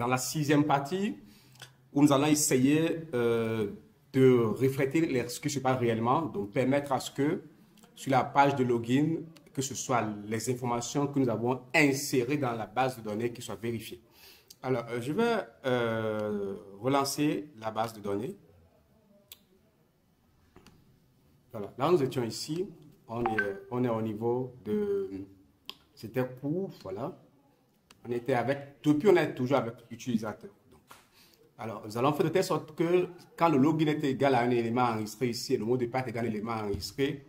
dans la sixième partie où nous allons essayer de refléter ce qui se passe réellement, donc permettre à ce que sur la page de login, que ce soit les informations que nous avons insérées dans la base de données qui soient vérifiées. Alors, je vais relancer la base de données. Voilà, là nous étions ici, on est au niveau de, c'était court, voilà. On était avec, depuis on est toujours avec utilisateur. Donc, alors, nous allons faire de telle sorte que quand le login est égal à un élément enregistré ici et le mot de passe est égal à un élément enregistré,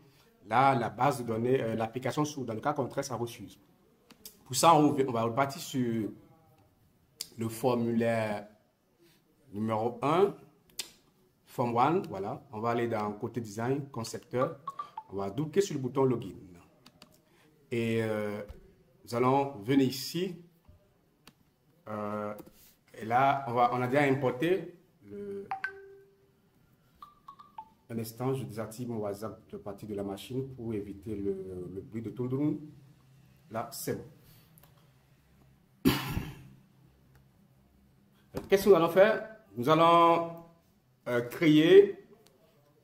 là, la base de données, l'application s'ouvre. Dans le cas contraire, ça refuse. Pour ça, on va repartir sur le formulaire numéro 1, Form 1, voilà. On va aller dans côté design, concepteur. On va cliquer sur le bouton login. Et nous allons venir ici. Et là, on a déjà importé un instant, je désactive mon WhatsApp de partie de la machine pour éviter le bruit de tout. Là, c'est bon. Qu'est-ce que nous allons faire? Nous allons créer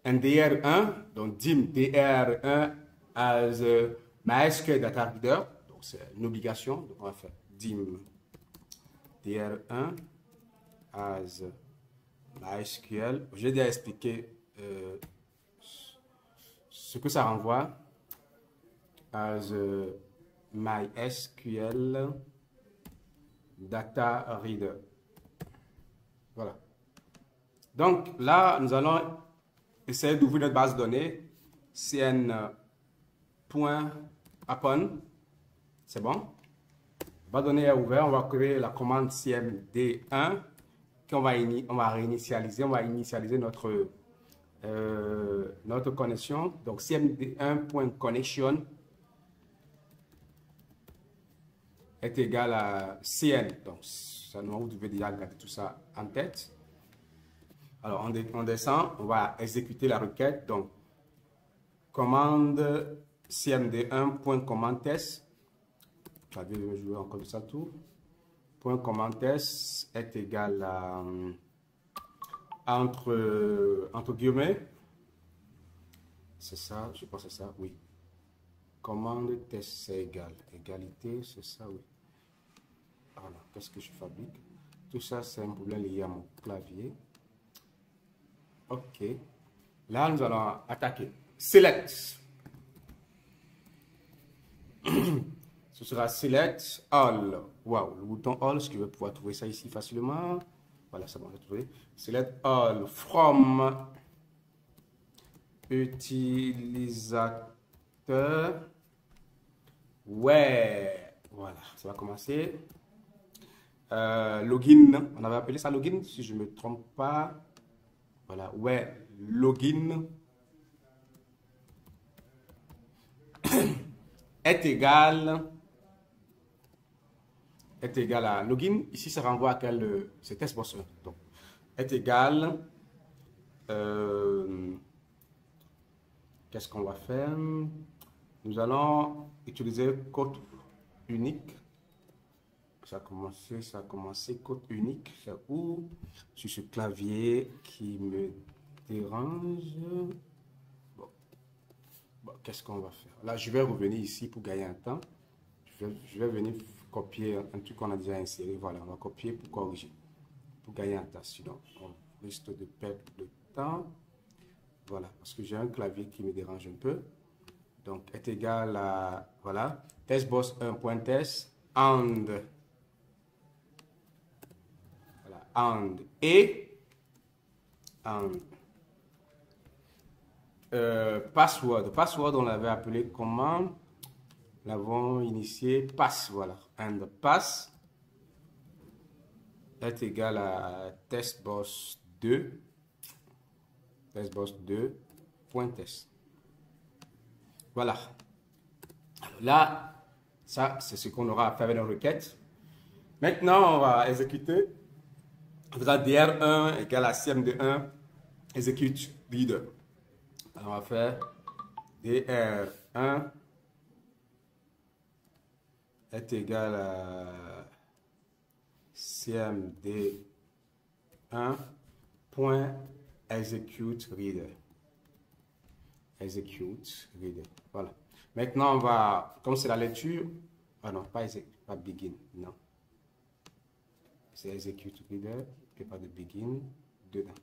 un DR1, donc dim DR1 as MySQL Data Reader. Donc, c'est une obligation. Donc, on va faire dim DR1 as MySQL. J'ai déjà expliqué ce que ça renvoie as MySQL Data Reader. Voilà. Donc là, nous allons essayer d'ouvrir notre base de données cn.upon. C'est bon. La base de données est ouverte. On va créer la commande cmd1 qu'on va réinitialiser. On va initialiser notre connexion. Donc cmd1.connection est égal à cn. Donc ça, vous devez déjà garder tout ça en tête. Alors on descend, on va exécuter la requête. Donc commande cmd1.command test. Je vais jouer encore ça tout. .command test est égal à entre guillemets. C'est ça, je pense que c'est ça, oui. Commande test c'est égal. Égalité, c'est ça, oui. Alors, qu'est-ce que je fabrique? Tout ça, c'est un problème lié à mon clavier. OK. Là, nous allons attaquer. Select. Ce sera Select All. Wow, le bouton All, ce qui va pouvoir trouver ça ici facilement. Voilà, c'est bon, j'ai trouvé. Select All from utilisateur. Ouais. Voilà, ça va commencer. Login, on avait appelé ça login, si je ne me trompe pas. Voilà, ouais, login est égal à login. Ici, ça renvoie à quel c'est testboss 1. Donc, est égal. Qu'est-ce qu'on va faire? Nous allons utiliser code unique. Ça a commencé code unique. C'est où? Sur ce clavier qui me dérange. Bon, qu'est-ce qu'on va faire? Là, je vais revenir ici pour gagner un temps. Je vais venir copier un truc qu'on a déjà inséré. Voilà, on va copier pour corriger. Pour gagner un temps. Sinon, on risque de perdre le temps. Voilà, parce que j'ai un clavier qui me dérange un peu. Donc, est égal à, voilà, testboss1.test and. Voilà, and et password. Password, on l'avait appelé comment? Nous l'avons initié pass, voilà. And pass est égal à testboss2. Testboss2.test. Voilà. Alors là, ça, c'est ce qu'on aura à faire avec la requête. Maintenant, on va exécuter. On va dr1 égale à cmd1 execute reader. Alors, on va faire dr1 est égal à cmd1 point execute reader. Execute reader. Voilà. Maintenant, on va, comme c'est la lecture, ah non, pas begin, non. C'est execute reader et pas de begin dedans.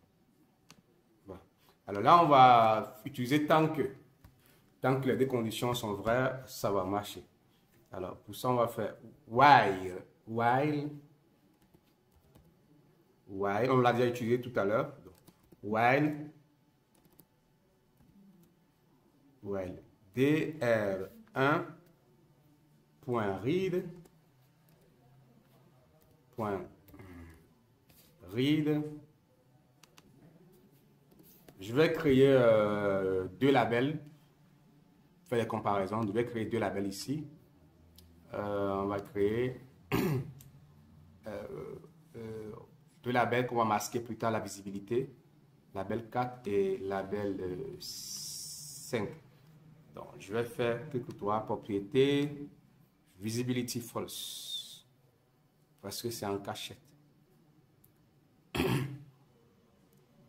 Voilà. Alors là, on va utiliser tant que les deux conditions sont vraies, ça va marcher. Alors, pour ça, on va faire while, on l'a déjà utilisé tout à l'heure. While dr1 point read je vais créer deux labels, faire des comparaisons. Je vais créer deux labels ici. On va créer deux labels qu'on va masquer plus tard la visibilité, label 4 et label 5. Donc, je vais faire clic droit, propriété, visibility false, parce que c'est en cachette.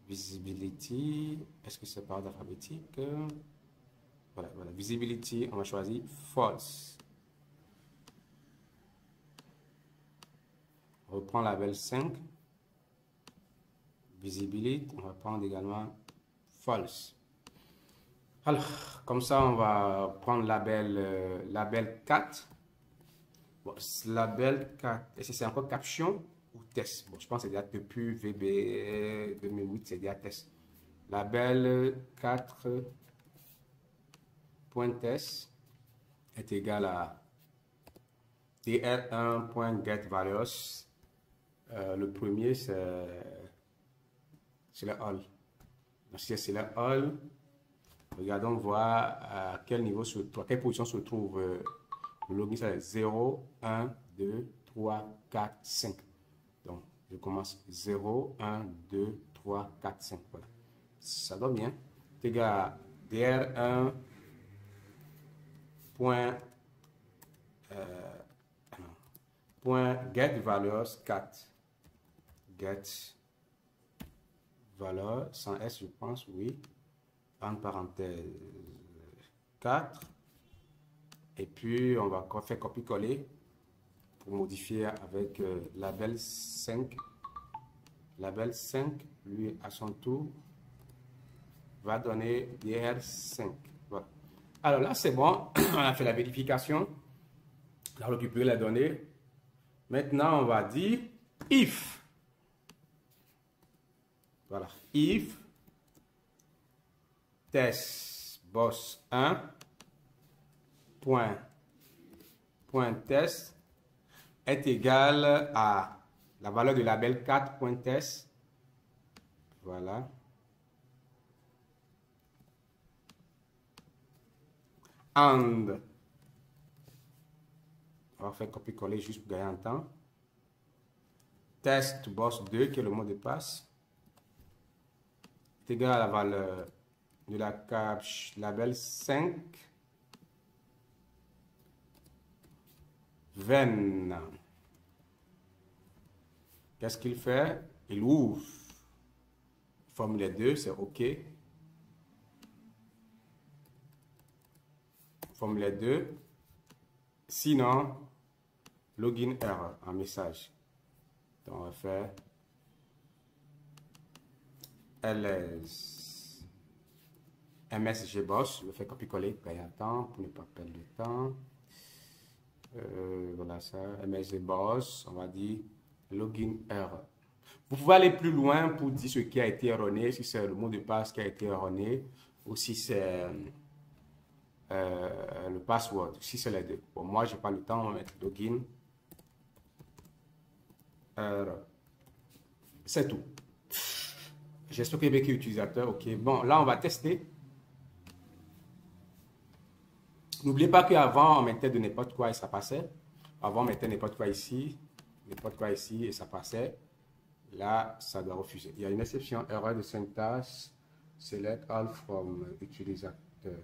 Visibility, est-ce que c'est par ordre alphabétique? Voilà, visibility, on va choisir false. On reprend label 5. Visibility, on va prendre également false. Alors, comme ça, on va prendre label 4. Bon, label 4, est-ce que c'est encore caption ou test? Bon, je pense que c'est déjà depuis VB 2008, c'est déjà test. Label 4.test est égal à dr1.getValues. Le premier, c'est le all. Donc, si c'est le all, regardons voir à quel niveau à quelle position se trouve le login. C'est 0, 1, 2, 3, 4, 5. Donc, je commence 0, 1, 2, 3, 4, 5. Voilà. Ça donne bien. C'est égal à dr1 point getValues 4. Get valeur sans S, je pense, oui. En parenthèse 4. Et puis, on va faire copier-coller pour modifier avec label 5. Label 5, lui, à son tour, va donner DR5. Voilà. Alors là, c'est bon. On a fait la vérification. On a récupéré la donnée. Maintenant, on va dire if. Voilà. If test boss 1 point test est égal à la valeur de label 4.test. Voilà. And. On va faire copier-coller juste pour gagner un temps. Test boss 2, qui est le mot de passe, est égal à la valeur de la cache label 5. Ven. Qu'est-ce qu'il fait? Il ouvre formulaire 2, c'est OK. Formulaire 2. Sinon, login error, un message. Donc, on va faire ls msgboss. Je vais faire copier-coller, gagner un temps pour ne pas perdre de temps. Voilà ça, msgboss, on va dire login error. Vous pouvez aller plus loin pour dire ce qui a été erroné, si c'est le mot de passe qui a été erroné, ou si c'est le password, si c'est les deux. Bon, moi, je n'ai pas le temps, on va mettre login error. C'est tout. J'espère qu'il y a vécu utilisateur. OK. Bon, là, on va tester. N'oubliez pas qu'avant, on mettait de n'importe quoi et ça passait. Avant, on mettait n'importe quoi ici et ça passait. Là, ça doit refuser. Il y a une exception, erreur de syntaxe. Select all from utilisateur.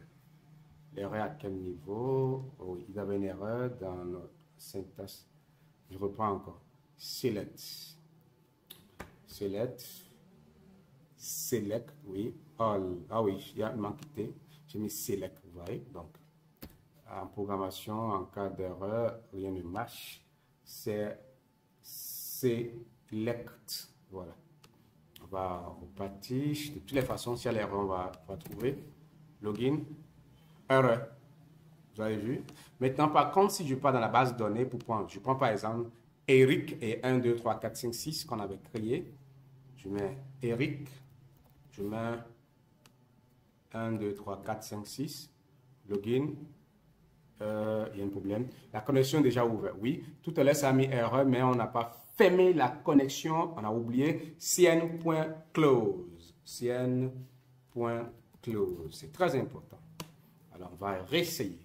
L'erreur à quel niveau? Oui, il y avait une erreur dans notre syntaxe. Je reprends encore. select, select, oui, all, ah oui, il y a une quitté, j'ai mis select, vous voyez, donc, en programmation, en cas d'erreur, rien ne marche, c'est select, voilà. On va repartir, de toutes les façons, s'il y a l'erreur, on va trouver, login, erreur. Vous avez vu? Maintenant, par contre, si je pars dans la base de données pour prendre, je prends par exemple Eric et 1, 2, 3, 4, 5, 6 qu'on avait créé. Je mets Eric, je mets 1, 2, 3, 4, 5, 6, login. Il y a un problème. La connexion est déjà ouverte. Oui, tout à l'heure, ça a mis erreur, mais on n'a pas fermé la connexion. On a oublié cn.close. cn.close. C'est très important. Alors, on va réessayer.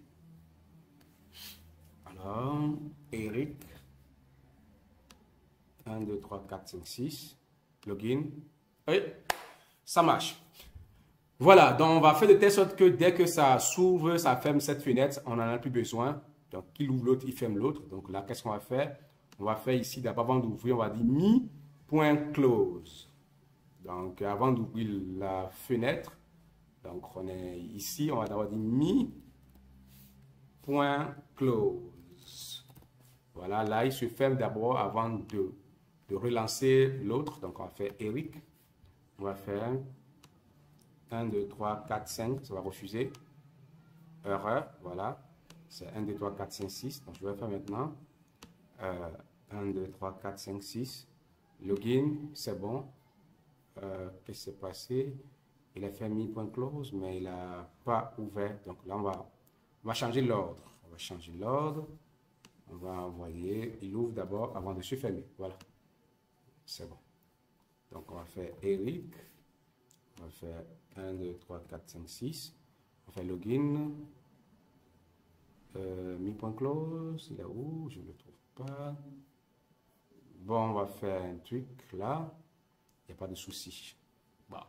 Alors, Eric, 1, 2, 3, 4, 5, 6, login, et ça marche. Voilà, donc on va faire de telle sorte que dès que ça s'ouvre, ça ferme cette fenêtre, on n'en a plus besoin. Donc, il ouvre l'autre, il ferme l'autre. Donc là, qu'est-ce qu'on va faire? On va faire ici, d'abord, avant d'ouvrir, on va dire mi.close. Donc, avant d'ouvrir la fenêtre, donc on est ici, on va d'abord dire mi.close. Voilà, là, il se ferme d'abord avant de relancer l'autre. Donc, on va faire Eric. On va faire 1, 2, 3, 4, 5. Ça va refuser. Erreur, voilà. C'est 1, 2, 3, 4, 5, 6. Donc, je vais faire maintenant 1, 2, 3, 4, 5, 6. Login, c'est bon. Qu'est-ce qui s'est passé? Il a fait mi.close, mais il n'a pas ouvert. Donc, là, on va changer l'ordre. On va changer l'ordre. On va envoyer, il ouvre d'abord avant de se fermer. Voilà, c'est bon. Donc, on va faire Eric. On va faire 1, 2, 3, 4, 5, 6. On fait login. Mi.close, il est où? Je ne le trouve pas. Bon, on va faire un truc là. Il n'y a pas de souci. Bon.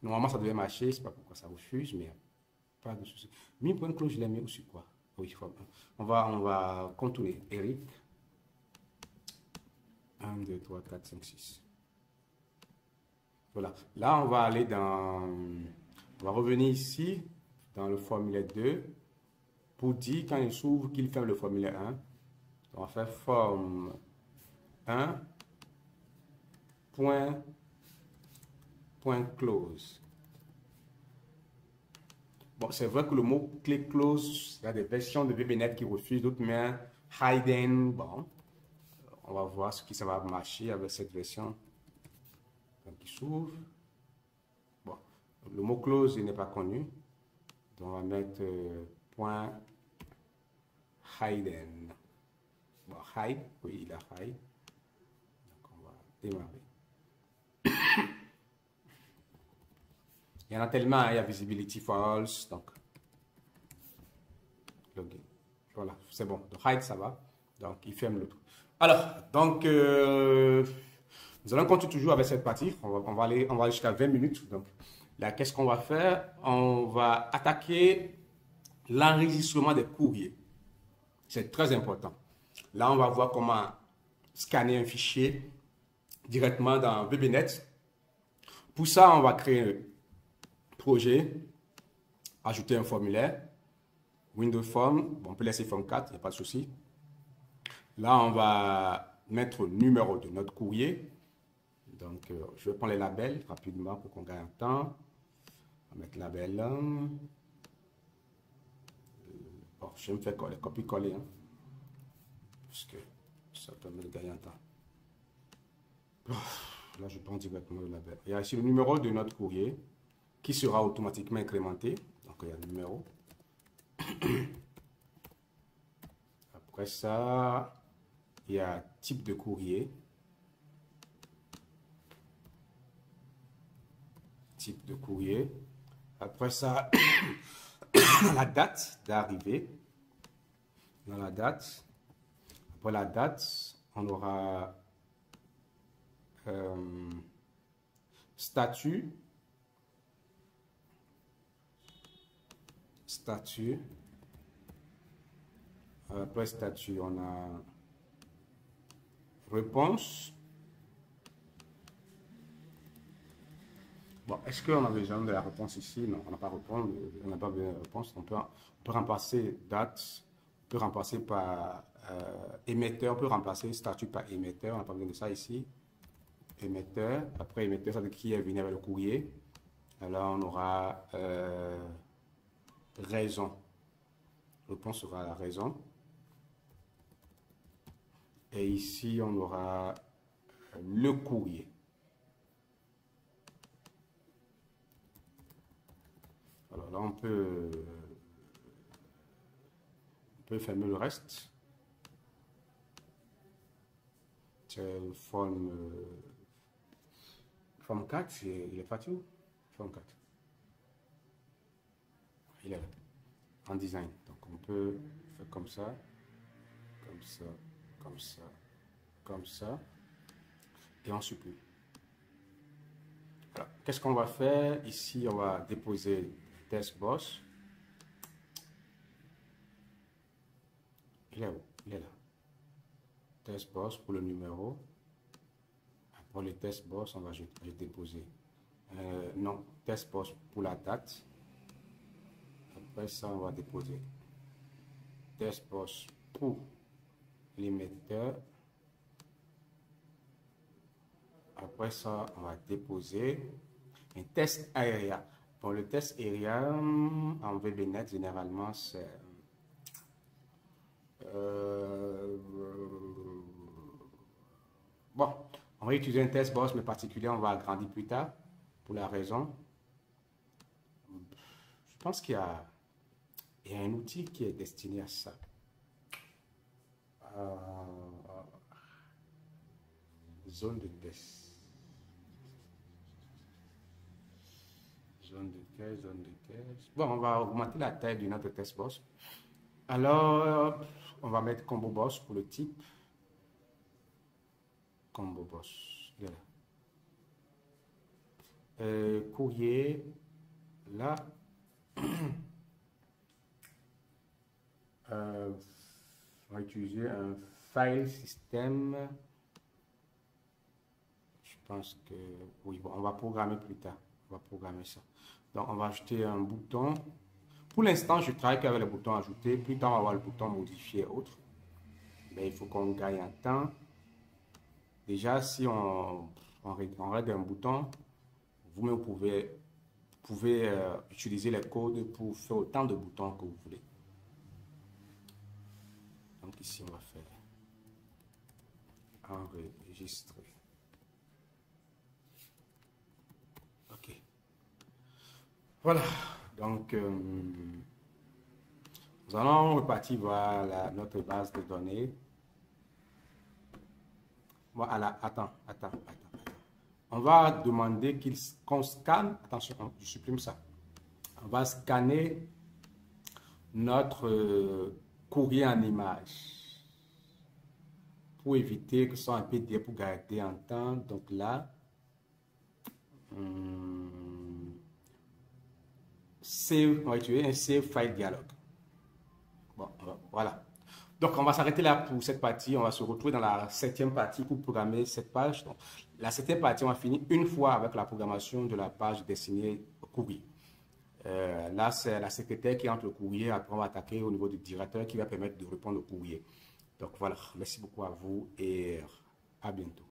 Normalement, ça devait marcher. Je ne sais pas pourquoi ça refuse, mais il n'y a pas de souci. Mi.close, je l'ai mis aussi quoi? Oui, on va contourner Eric. 1, 2, 3, 4, 5, 6. Voilà. Là, on va aller dans... On va revenir ici, dans le formulaire 2, pour dire quand il s'ouvre qu'il ferme le formulaire 1. On va faire form 1, point close. Bon, c'est vrai que le mot clé close, il y a des versions de VBNet qui refusent, d'autres mais hidden. Bon, on va voir ce qui ça va marcher avec cette version qui s'ouvre. Bon, le mot close il n'est pas connu, donc on va mettre point hidden. Bon, hide, oui, il a hide. Donc on va démarrer. Il y en a tellement, hein, il y a visibility false, donc login. Voilà, c'est bon. Donc hide, ça va. Donc il ferme l'autre. Alors, donc nous allons continuer toujours avec cette partie. On va aller jusqu'à 20 minutes. Donc là, qu'est-ce qu'on va faire? On va attaquer l'enregistrement des courriers. C'est très important. Là, on va voir comment scanner un fichier directement dans VBNet. Pour ça, on va créer un projet, ajouter un formulaire, Windows Form, bon, on peut laisser Form 4, il n'y a pas de souci. Là, on va mettre le numéro de notre courrier. Donc, je vais prendre les labels rapidement pour qu'on gagne un temps. On va mettre label là. Bon, je vais me faire copier-coller, hein, parce que ça permet de gagner un temps. Là, je prends directement le label. Il y a ici le numéro de notre courrier qui sera automatiquement incrémenté. Donc, il y a le numéro. Après ça, il y a type de courrier. Type de courrier. Après ça, la date d'arrivée. Dans la date. Après la date, on aura statut. Statut. Après statut, on a Réponse. Bon, est-ce qu'on a besoin de la réponse ici? Non, on n'a pas besoin de la réponse. On peut remplacer date, on peut remplacer par émetteur, on peut remplacer statut par émetteur. On n'a pas besoin de ça ici. Émetteur. Après émetteur, ça veut dire qui est venu avec le courrier. Alors on aura raison. Réponse sera la raison. Et ici, on aura le courrier. Alors là, on peut fermer le reste. Forme 4, il est parti où? Forme 4. Il est là, en design. Donc on peut faire comme ça, comme ça, comme ça, comme ça, et on supprime. Alors, qu'est-ce qu'on va faire? Ici, on va déposer test boss. Il est où? Il est là. Test boss pour le numéro. Pour les test boss, on va déposer. Non, test boss pour la date. Après ça, on va déposer test boss pour l'émetteur. Après ça, on va déposer un test area. Bon, le test area en VBNet, généralement, c'est bon, on va utiliser un test boss, mais particulier, on va agrandir plus tard pour la raison. Je pense qu'il y a un outil qui est destiné à ça. Zone de test. Zone de test, zone de test. Bon, on va augmenter la taille de notre test boss. Alors, on va mettre combo boss pour le type. Combo boss. Là. Courrier. Là. On va utiliser un file system. Je pense que oui, bon, on va programmer plus tard. On va programmer ça. Donc, on va ajouter un bouton. Pour l'instant, je travaille qu'avec le bouton ajouter. Plus tard, on va avoir le bouton modifier autre. Mais il faut qu'on gagne en temps. Déjà, si on règle un bouton, vous-même pouvez utiliser les codes pour faire autant de boutons que vous voulez. Donc ici, on va faire enregistrer. OK. Voilà. Donc, nous allons repartir vers notre base de données. Voilà, attends. On va demander qu'on scanne. Attention, je supprime ça. On va scanner notre courrier en image pour éviter que ce soit un PDF pour garder en temps. Donc là, save, on va utiliser un save file dialogue. Bon, voilà. Donc, on va s'arrêter là pour cette partie. On va se retrouver dans la 7e partie pour programmer cette page. Donc, la 7e partie, on va finir une fois avec la programmation de la page destinée au courrier. Là, c'est la secrétaire qui entre le courrier. Après, on va attaquer au niveau du directeur qui va permettre de répondre au courrier. Donc, voilà. Merci beaucoup à vous et à bientôt.